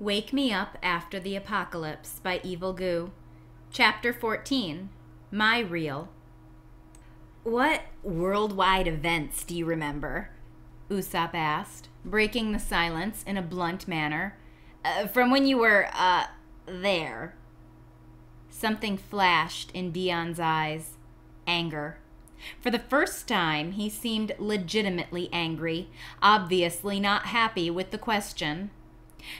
Wake Me Up After the Apocalypse by Evil Goo. Chapter 14, My Reel. What worldwide events do you remember? Usopp asked, breaking the silence in a blunt manner. From when you were, there. Something flashed in Dion's eyes. Anger. For the first time, he seemed legitimately angry, obviously not happy with the question.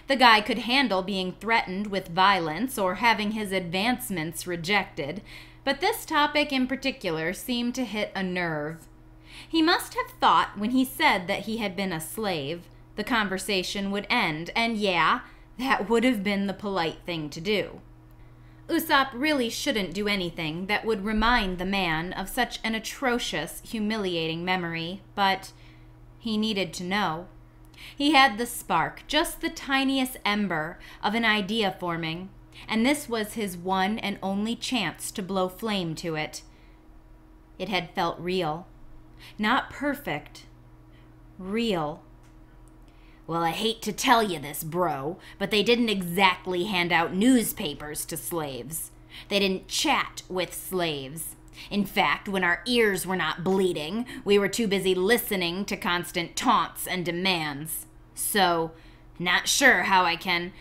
The guy could handle being threatened with violence or having his advancements rejected, but this topic in particular seemed to hit a nerve. He must have thought when he said that he had been a slave, the conversation would end, and yeah, that would have been the polite thing to do. Usopp really shouldn't do anything that would remind the man of such an atrocious, humiliating memory, but he needed to know. He had the spark, just the tiniest ember of an idea forming, and this was his one and only chance to blow flame to it. It had felt real. Not perfect. Real. Well, I hate to tell you this, bro, but they didn't exactly hand out newspapers to slaves. They didn't chat with slaves. In fact, when our ears were not bleeding, we were too busy listening to constant taunts and demands. So, not sure how I can...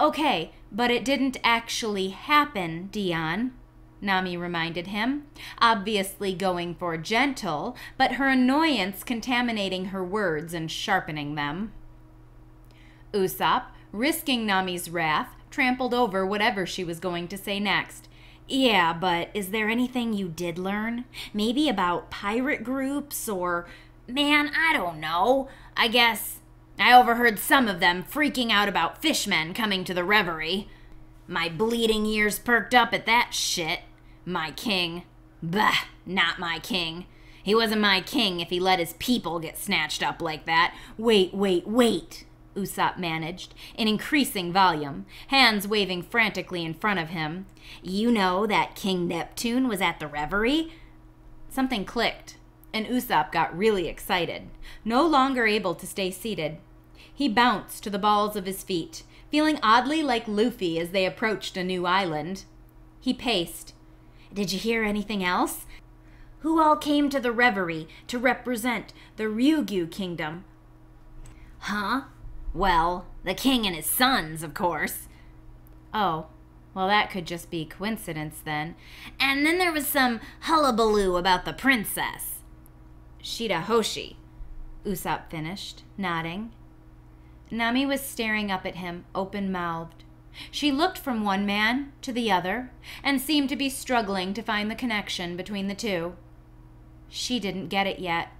Okay, but it didn't actually happen, Dion, Nami reminded him, obviously going for gentle, but her annoyance contaminating her words and sharpening them. Usopp, risking Nami's wrath, trampled over whatever she was going to say next. Yeah, but is there anything you did learn? Maybe about pirate groups or... Man, I don't know. I guess I overheard some of them freaking out about fishmen coming to the reverie. My bleeding ears perked up at that shit. My king. Bah, not my king. He wasn't my king if he let his people get snatched up like that. Wait, Usopp managed, in increasing volume, hands waving frantically in front of him. You know that King Neptune was at the reverie? Something clicked, and Usopp got really excited, no longer able to stay seated. He bounced to the balls of his feet, feeling oddly like Luffy as they approached a new island. He paced. Did you hear anything else? Who all came to the reverie to represent the Ryukyu kingdom? Huh? Well, the king and his sons, of course. Oh, well, that could just be coincidence then. And then there was some hullabaloo about the princess. Shirahoshi, Usopp finished, nodding. Nami was staring up at him, open-mouthed. She looked from one man to the other, and seemed to be struggling to find the connection between the two. She didn't get it yet.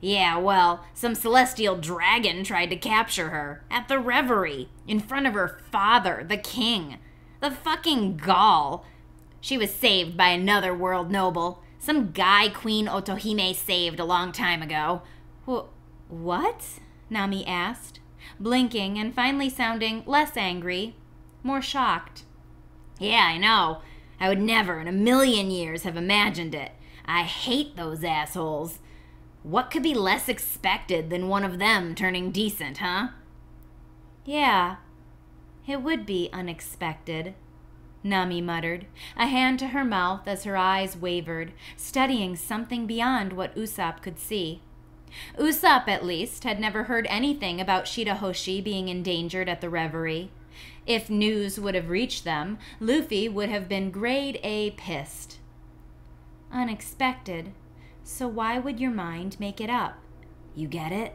Yeah, well, some celestial dragon tried to capture her at the reverie, in front of her father, the king. The fucking gall. She was saved by another world noble, some guy Queen Otohime saved a long time ago. What? Nami asked, blinking and finally sounding less angry, more shocked. Yeah, I know. I would never in a million years have imagined it. I hate those assholes. What could be less expected than one of them turning decent, huh? Yeah, it would be unexpected, Nami muttered, a hand to her mouth as her eyes wavered, studying something beyond what Usopp could see. Usopp, at least, had never heard anything about Shirahoshi being endangered at the reverie. If news would have reached them, Luffy would have been grade A pissed. Unexpected. So why would your mind make it up? You get it?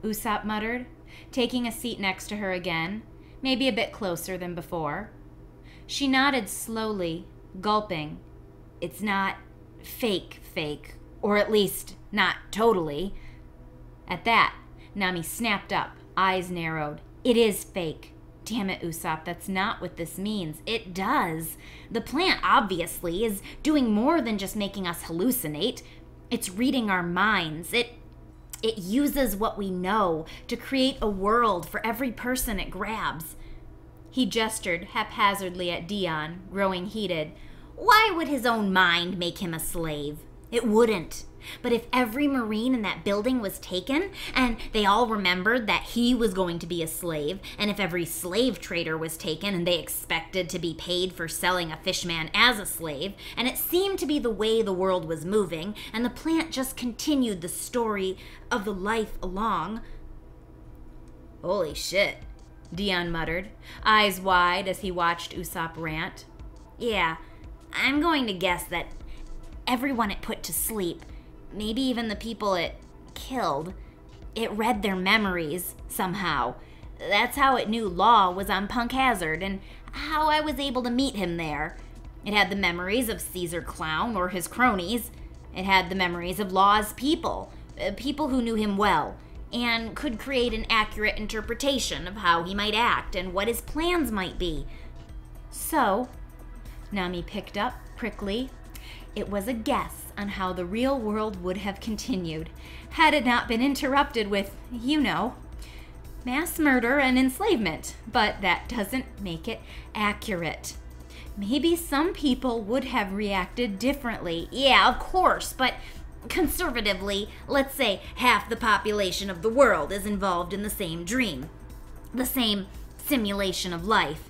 Usopp muttered, taking a seat next to her again, maybe a bit closer than before. She nodded slowly, gulping. It's not fake, or at least not totally. At that, Nami snapped up, eyes narrowed. It is fake. Damn it, Usopp, that's not what this means. It does. The plant, obviously, is doing more than just making us hallucinate. It's reading our minds. It uses what we know to create a world for every person it grabs. He gestured haphazardly at Dion, growing heated. Why would his own mind make him a slave? It wouldn't. But if every Marine in that building was taken, and they all remembered that he was going to be a slave, and if every slave trader was taken and they expected to be paid for selling a fishman as a slave, and it seemed to be the way the world was moving, and the plant just continued the story of the life along. Holy shit, Dion muttered, eyes wide as he watched Usopp rant. Yeah, I'm going to guess that everyone it put to sleep, maybe even the people it killed, it read their memories somehow. That's how it knew Law was on Punk Hazard and how I was able to meet him there. It had the memories of Caesar Clown or his cronies. It had the memories of Law's people, people who knew him well, and could create an accurate interpretation of how he might act and what his plans might be. So, Nami picked up, prickly, it was a guess on how the real world would have continued, had it not been interrupted with, mass murder and enslavement, but that doesn't make it accurate. Maybe some people would have reacted differently. Yeah, of course, but conservatively, let's say half the population of the world is involved in the same dream, the same simulation of life.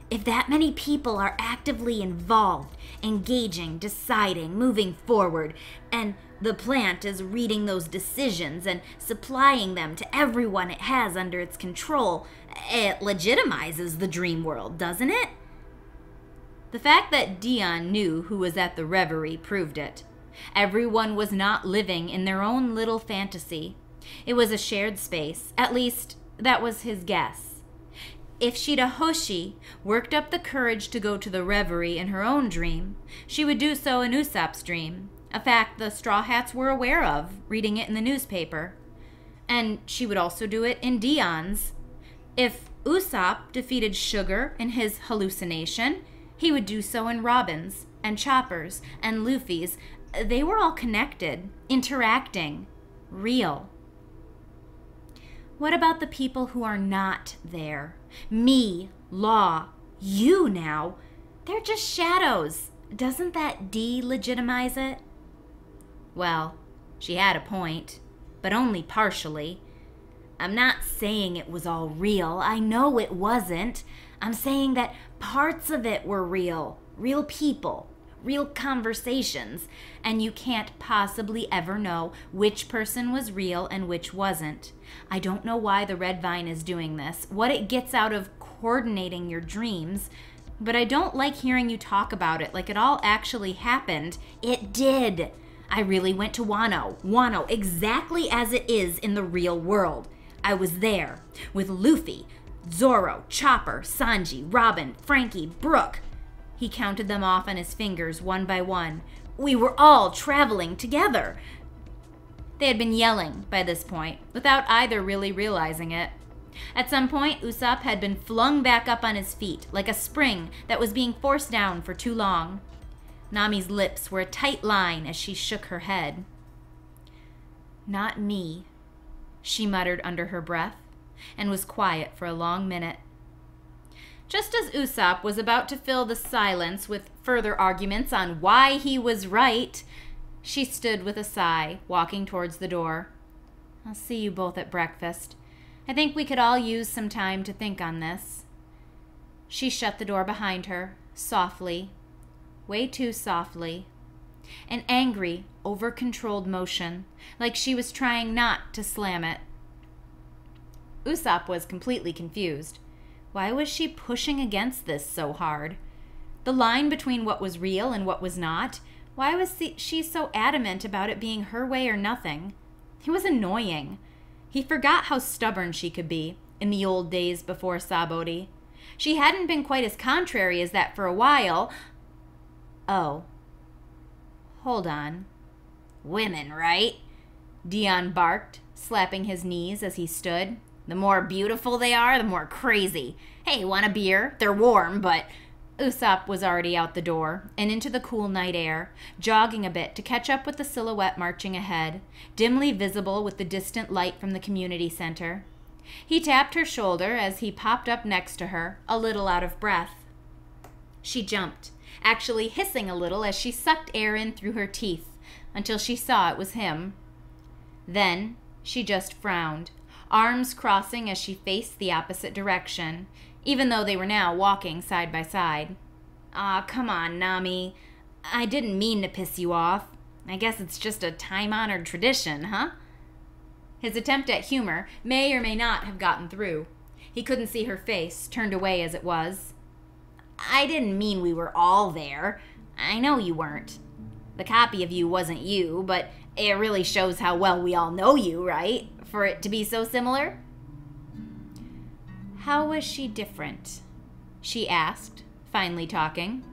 If that many people are actively involved, engaging, deciding, moving forward, and the plant is reading those decisions and supplying them to everyone it has under its control, it legitimizes the dream world, doesn't it? The fact that Dion knew who was at the reverie proved it. Everyone was not living in their own little fantasy. It was a shared space. At least, that was his guess. If Shirahoshi worked up the courage to go to the reverie in her own dream, she would do so in Usopp's dream, a fact the Straw Hats were aware of, reading it in the newspaper. And she would also do it in Dion's. If Usopp defeated Sugar in his hallucination, he would do so in Robin's, and Chopper's, and Luffy's. They were all connected, interacting, real. What about the people who are not there? Me, Law, you now. They're just shadows. Doesn't that delegitimize it? Well, she had a point, but only partially. I'm not saying it was all real. I know it wasn't. I'm saying that parts of it were real. Real people. Real conversations, and you can't possibly ever know which person was real and which wasn't. I don't know why the Redvine is doing this, what it gets out of coordinating your dreams, but I don't like hearing you talk about it like it all actually happened. It did. I really went to Wano, exactly as it is in the real world. I was there with Luffy, Zoro, Chopper, Sanji, Robin, Franky, Brook. He counted them off on his fingers one by one. We were all traveling together. They had been yelling by this point, without either really realizing it. At some point, Usopp had been flung back up on his feet, like a spring that was being forced down for too long. Nami's lips were a tight line as she shook her head. Not me, she muttered under her breath, and was quiet for a long minute. Just as Usopp was about to fill the silence with further arguments on why he was right, she stood with a sigh, walking towards the door. I'll see you both at breakfast. I think we could all use some time to think on this. She shut the door behind her, softly, way too softly. An angry, over-controlled motion, like she was trying not to slam it. Usopp was completely confused. Why was she pushing against this so hard? The line between what was real and what was not, why was she so adamant about it being her way or nothing? It was annoying. He forgot how stubborn she could be in the old days before Sabori. She hadn't been quite as contrary as that for a while. Oh. Hold on. Women, right? Dion barked, slapping his knees as he stood. The more beautiful they are, the more crazy. Hey, want a beer? They're warm, but... Usopp was already out the door and into the cool night air, jogging a bit to catch up with the silhouette marching ahead, dimly visible with the distant light from the community center. He tapped her shoulder as he popped up next to her, a little out of breath. She jumped, actually hissing a little as she sucked air in through her teeth, until she saw it was him. Then she just frowned, arms crossing as she faced the opposite direction, even though they were now walking side by side. "Aw, come on, Nami. I didn't mean to piss you off. I guess it's just a time-honored tradition, huh?" His attempt at humor may or may not have gotten through. He couldn't see her face, turned away as it was. "I didn't mean we were all there. I know you weren't. The copy of you wasn't you, but it really shows how well we all know you, right? For it to be so similar?" "How was she different?" she asked, finally talking.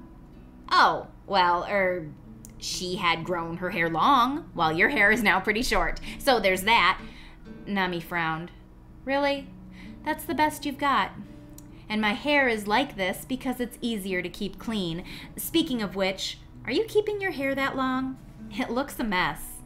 "Oh, well, she had grown her hair long, while your hair is now pretty short. So there's that." Nami frowned. "Really? That's the best you've got? And my hair is like this because it's easier to keep clean. Speaking of which, are you keeping your hair that long? It looks a mess."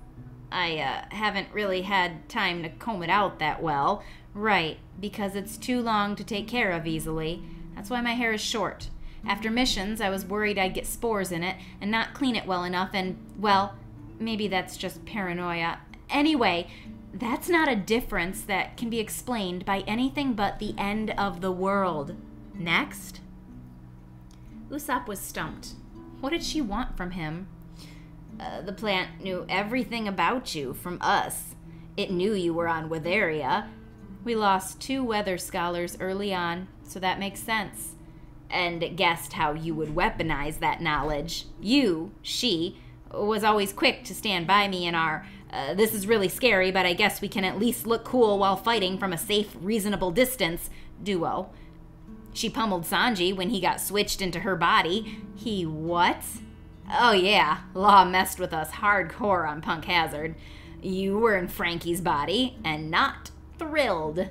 "I haven't really had time to comb it out that well." "Right, because it's too long to take care of easily. That's why my hair is short. After missions, I was worried I'd get spores in it and not clean it well enough and, well, maybe that's just paranoia. Anyway, that's not a difference that can be explained by anything but the end of the world. Next?" Usopp was stumped. What did she want from him? "The plant knew everything about you from us. It knew you were on Witheria. We lost 2 weather scholars early on, so that makes sense. And it guessed how you would weaponize that knowledge. She, was always quick to stand by me in our, this is really scary, but I guess we can at least look cool while fighting from a safe, reasonable distance, duo. She pummeled Sanji when he got switched into her body." "He what?" "Oh yeah, Law messed with us hardcore on Punk Hazard. You were in Franky's body, and not thrilled.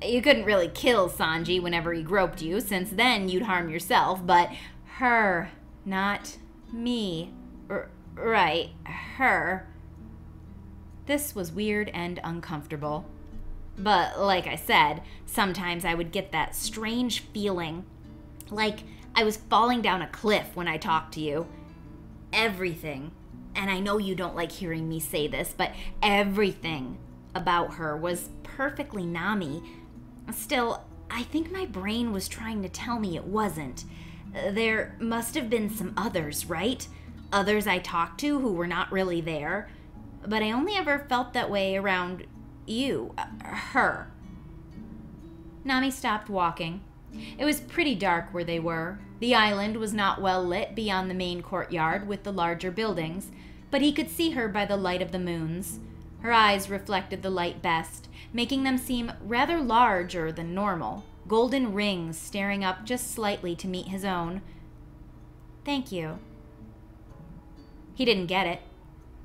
You couldn't really kill Sanji whenever he groped you, since then you'd harm yourself, but her, not me. Right, her." This was weird and uncomfortable. But like I said, sometimes I would get that strange feeling, like I was falling down a cliff when I talked to you. Everything, and I know you don't like hearing me say this, but everything about her was perfectly Nami. Still, I think my brain was trying to tell me it wasn't. There must have been some others, right? Others I talked to who were not really there. But I only ever felt that way around you, her." Nami stopped walking. It was pretty dark where they were. The island was not well lit beyond the main courtyard with the larger buildings, but he could see her by the light of the moons. Her eyes reflected the light best, making them seem rather larger than normal, golden rings staring up just slightly to meet his own. "Thank you." He didn't get it,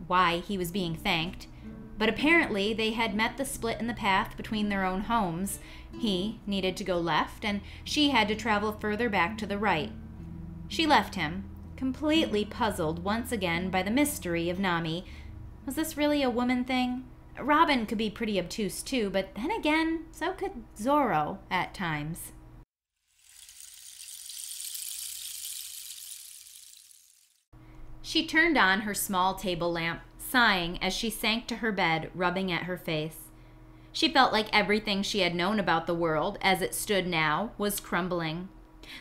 why he was being thanked, but apparently they had met the split in the path between their own homes. He needed to go left, and she had to travel further back to the right. She left him, completely puzzled once again by the mystery of Nami. Was this really a woman thing? Robin could be pretty obtuse too, but then again, so could Zoro at times. She turned on her small table lamp, sighing as she sank to her bed, rubbing at her face. She felt like everything she had known about the world, as it stood now, was crumbling.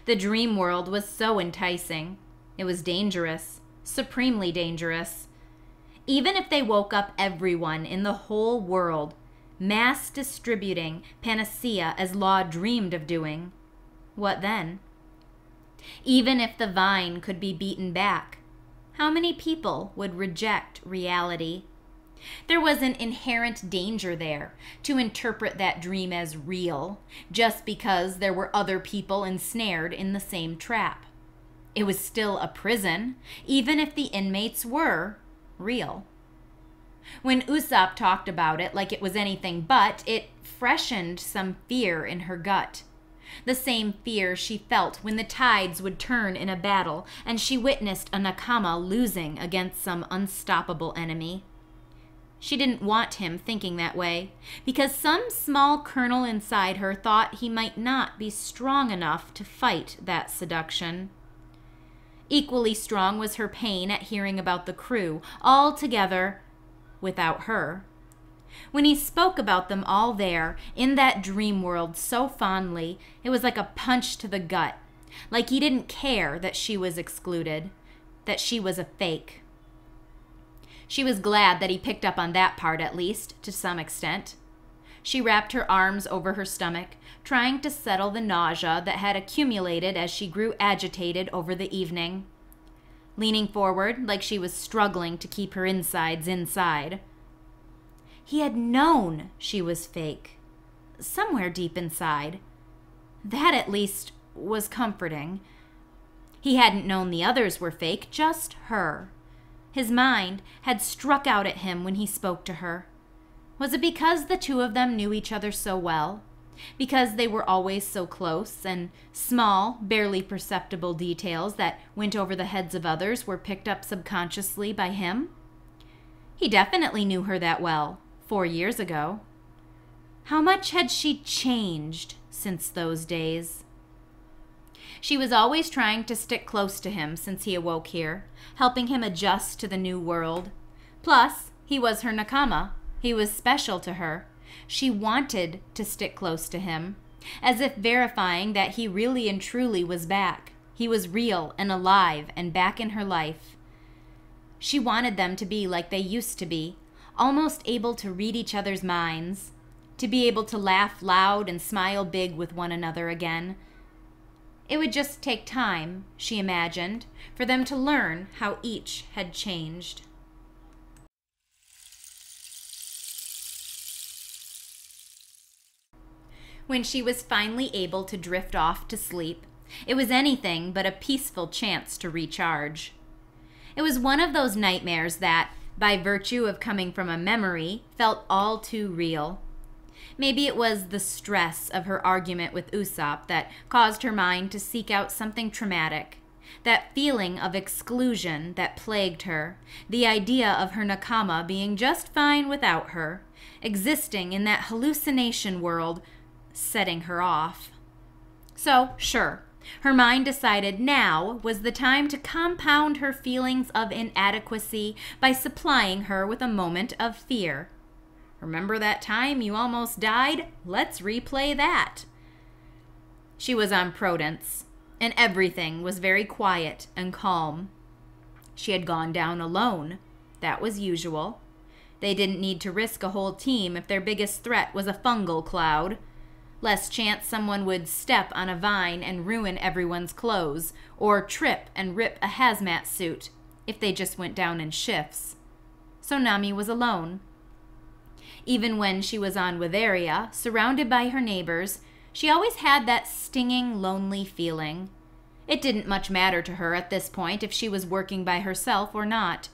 The dream world was so enticing. It was dangerous, supremely dangerous. Even if they woke up everyone in the whole world, mass distributing panacea as Law dreamed of doing, what then? Even if the vine could be beaten back, how many people would reject reality? There was an inherent danger there to interpret that dream as real, just because there were other people ensnared in the same trap. It was still a prison, even if the inmates were real. When Usopp talked about it like it was anything but, it freshened some fear in her gut. The same fear she felt when the tides would turn in a battle and she witnessed a nakama losing against some unstoppable enemy. She didn't want him thinking that way, because some small kernel inside her thought he might not be strong enough to fight that seduction. Equally strong was her pain at hearing about the crew, all together without her. When he spoke about them all there, in that dream world so fondly, it was like a punch to the gut. Like he didn't care that she was excluded, that she was a fake. She was glad that he picked up on that part at least, to some extent. She wrapped her arms over her stomach, trying to settle the nausea that had accumulated as she grew agitated over the evening. Leaning forward like she was struggling to keep her insides inside. He had known she was fake, somewhere deep inside. That, at least, was comforting. He hadn't known the others were fake, just her. His mind had struck out at him when he spoke to her. Was it because the two of them knew each other so well? Because they were always so close, and small, barely perceptible details that went over the heads of others were picked up subconsciously by him? He definitely knew her that well, 4 years ago. How much had she changed since those days? She was always trying to stick close to him since he awoke here, helping him adjust to the new world. Plus, he was her nakama. He was special to her. She wanted to stick close to him, as if verifying that he really and truly was back. He was real and alive and back in her life. She wanted them to be like they used to be, almost able to read each other's minds, to be able to laugh loud and smile big with one another again. It would just take time, she imagined, for them to learn how each had changed. When she was finally able to drift off to sleep, it was anything but a peaceful chance to recharge. It was one of those nightmares that, by virtue of coming from a memory, felt all too real. Maybe it was the stress of her argument with Usopp that caused her mind to seek out something traumatic. That feeling of exclusion that plagued her, the idea of her nakama being just fine without her, existing in that hallucination world, setting her off. So, sure, her mind decided now was the time to compound her feelings of inadequacy by supplying her with a moment of fear. Remember that time you almost died? Let's replay that. She was on Prudence, and everything was very quiet and calm. She had gone down alone. That was usual. They didn't need to risk a whole team if their biggest threat was a fungal cloud. Less chance someone would step on a vine and ruin everyone's clothes, or trip and rip a hazmat suit if they just went down in shifts. So Nami was alone. Even when she was on Witheria, surrounded by her neighbors, she always had that stinging, lonely feeling. It didn't much matter to her at this point if she was working by herself or not.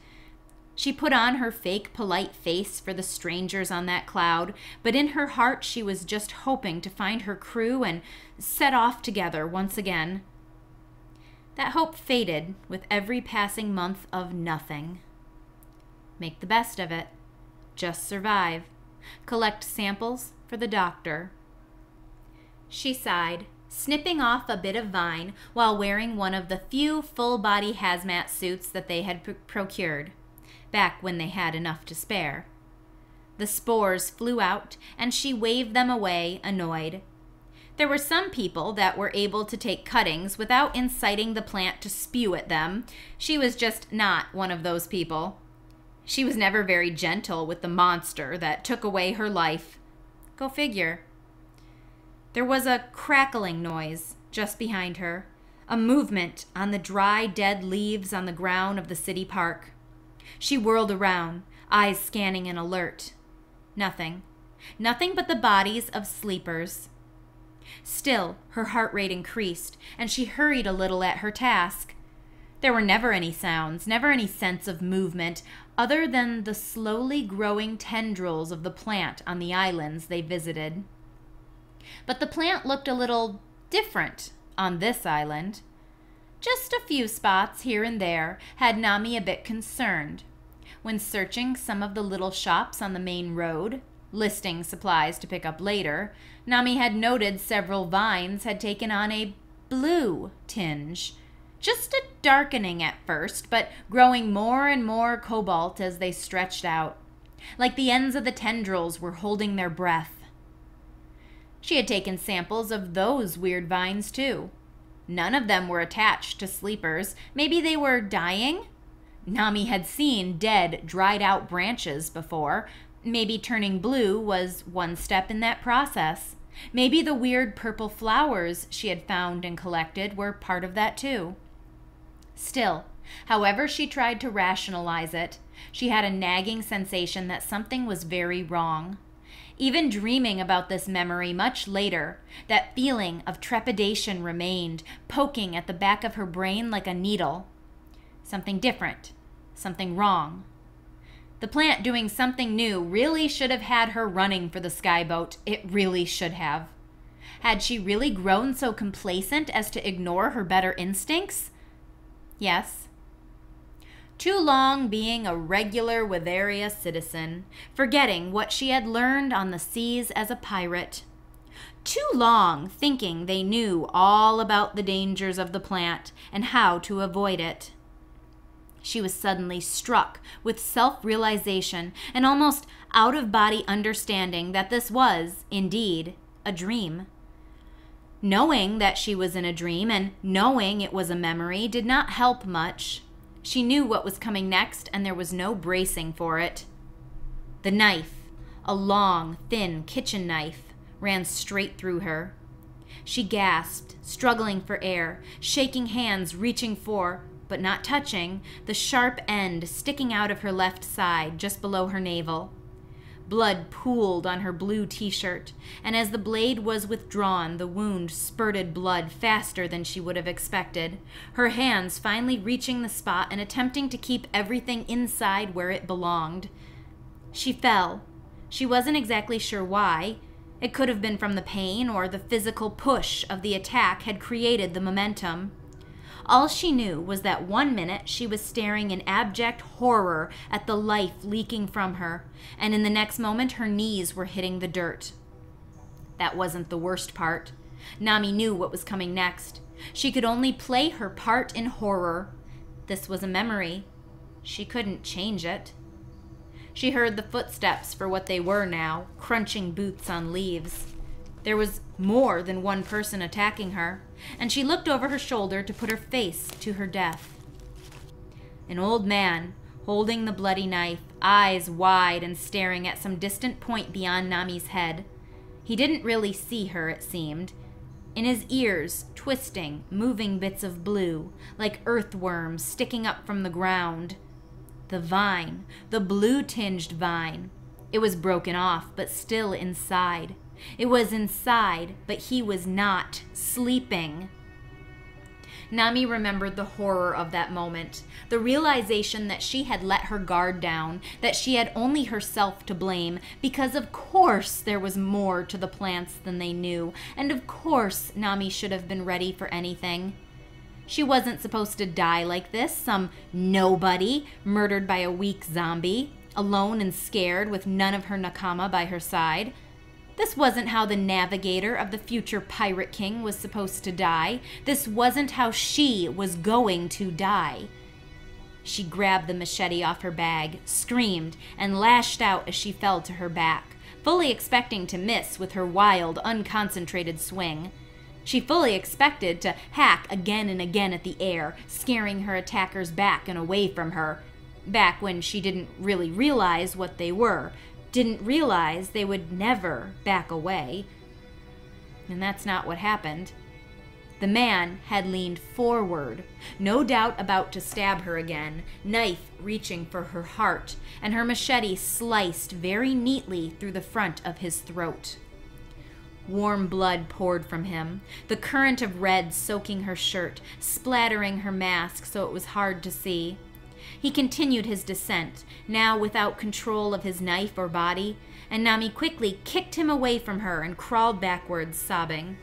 She put on her fake, polite face for the strangers on that cloud, but in her heart she was just hoping to find her crew and set off together once again. That hope faded with every passing month of nothing. Make the best of it. Just survive. Collect samples for the doctor. She sighed, snipping off a bit of vine while wearing one of the few full-body hazmat suits that they had procured, back when they had enough to spare. The spores flew out, and she waved them away, annoyed. There were some people that were able to take cuttings without inciting the plant to spew at them. She was just not one of those people. She was never very gentle with the monster that took away her life. Go figure. There was a crackling noise just behind her, a movement on the dry, dead leaves on the ground of the city park. She whirled around, eyes scanning in alert. Nothing. Nothing but the bodies of sleepers. Still, her heart rate increased, and she hurried a little at her task. There were never any sounds, never any sense of movement, other than the slowly growing tendrils of the plant on the islands they visited. But the plant looked a little different on this island. Just a few spots here and there had Nami a bit concerned. When searching some of the little shops on the main road, listing supplies to pick up later, Nami had noted several vines had taken on a blue tinge. Just a darkening at first, but growing more and more cobalt as they stretched out, like the ends of the tendrils were holding their breath. She had taken samples of those weird vines too. None of them were attached to sleepers. Maybe they were dying? Nami had seen dead, dried-out branches before. Maybe turning blue was one step in that process. Maybe the weird purple flowers she had found and collected were part of that too. Still, however she tried to rationalize it, she had a nagging sensation that something was very wrong. Even dreaming about this memory much later, that feeling of trepidation remained, poking at the back of her brain like a needle. Something different, something wrong. The plant doing something new really should have had her running for the skyboat. It really should have. Had she really grown so complacent as to ignore her better instincts? Yes. Too long being a regular Witheria citizen, forgetting what she had learned on the seas as a pirate. Too long thinking they knew all about the dangers of the plant and how to avoid it. She was suddenly struck with self-realization and almost out-of-body understanding that this was, indeed, a dream. Knowing that she was in a dream and knowing it was a memory did not help much. She knew what was coming next, and there was no bracing for it. The knife, a long, thin kitchen knife, ran straight through her. She gasped, struggling for air, shaking hands, reaching for, but not touching, the sharp end sticking out of her left side, just below her navel. Blood pooled on her blue t-shirt, and as the blade was withdrawn, the wound spurted blood faster than she would have expected, her hands finally reaching the spot and attempting to keep everything inside where it belonged. She fell. She wasn't exactly sure why. It could have been from the pain, or the physical push of the attack had created the momentum. All she knew was that 1 minute she was staring in abject horror at the life leaking from her, and in the next moment her knees were hitting the dirt. That wasn't the worst part. Nami knew what was coming next. She could only play her part in horror. This was a memory. She couldn't change it. She heard the footsteps for what they were now, crunching boots on leaves. There was more than one person attacking her, and she looked over her shoulder to put her face to her death. An old man, holding the bloody knife, eyes wide and staring at some distant point beyond Nami's head. He didn't really see her, it seemed. In his ears, twisting, moving bits of blue, like earthworms sticking up from the ground. The vine, the blue-tinged vine. It was broken off, but still inside. It was inside, but he was not sleeping. Nami remembered the horror of that moment, the realization that she had let her guard down, that she had only herself to blame, because of course there was more to the plants than they knew, and of course Nami should have been ready for anything. She wasn't supposed to die like this, some nobody murdered by a weak zombie, alone and scared with none of her nakama by her side. This wasn't how the navigator of the future Pirate King was supposed to die. This wasn't how she was going to die. She grabbed the machete off her bag, screamed, and lashed out as she fell to her back, fully expecting to miss with her wild, unconcentrated swing. She fully expected to hack again and again at the air, scaring her attackers back and away from her. Back when she didn't really realize what they were, didn't realize they would never back away. And that's not what happened. The man had leaned forward, no doubt about to stab her again, knife reaching for her heart, and her machete sliced very neatly through the front of his throat. Warm blood poured from him, the current of red soaking her shirt, splattering her mask so it was hard to see. He continued his descent, now without control of his knife or body, and Nami quickly kicked him away from her and crawled backwards, sobbing.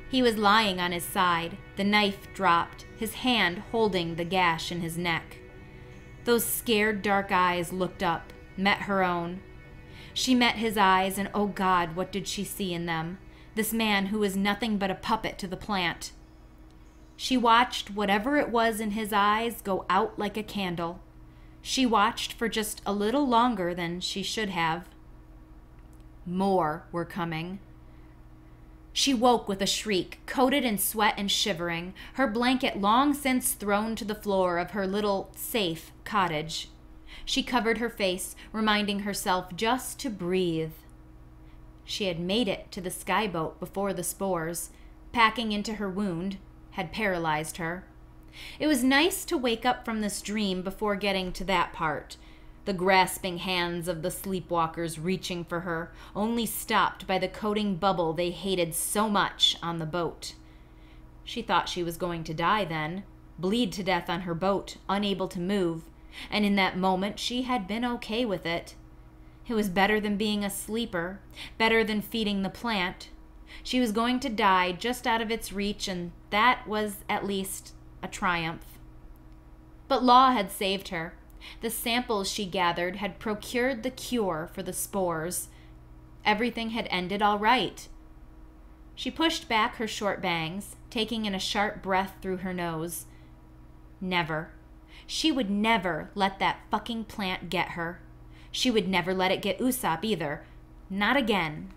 He was lying on his side, the knife dropped, his hand holding the gash in his neck. Those scared dark eyes looked up, met her own. She met his eyes, and oh God, what did she see in them? This man who was nothing but a puppet to the plant. She watched whatever it was in his eyes go out like a candle. She watched for just a little longer than she should have. More were coming. She woke with a shriek, coated in sweat and shivering, her blanket long since thrown to the floor of her little, safe cottage. She covered her face, reminding herself just to breathe. She had made it to the skyboat before the spores. Packing into her wound had paralyzed her. It was nice to wake up from this dream before getting to that part. The grasping hands of the sleepwalkers reaching for her, only stopped by the coating bubble they hated so much on the boat. She thought she was going to die then, bleed to death on her boat, unable to move, and in that moment she had been okay with it. It was better than being a sleeper, better than feeding the plant. She was going to die just out of its reach, and that was at least a triumph. But Law had saved her. The samples she gathered had procured the cure for the spores. Everything had ended all right. She pushed back her short bangs, taking in a sharp breath through her nose. Never. She would never let that fucking plant get her. She would never let it get Usopp either. Not again.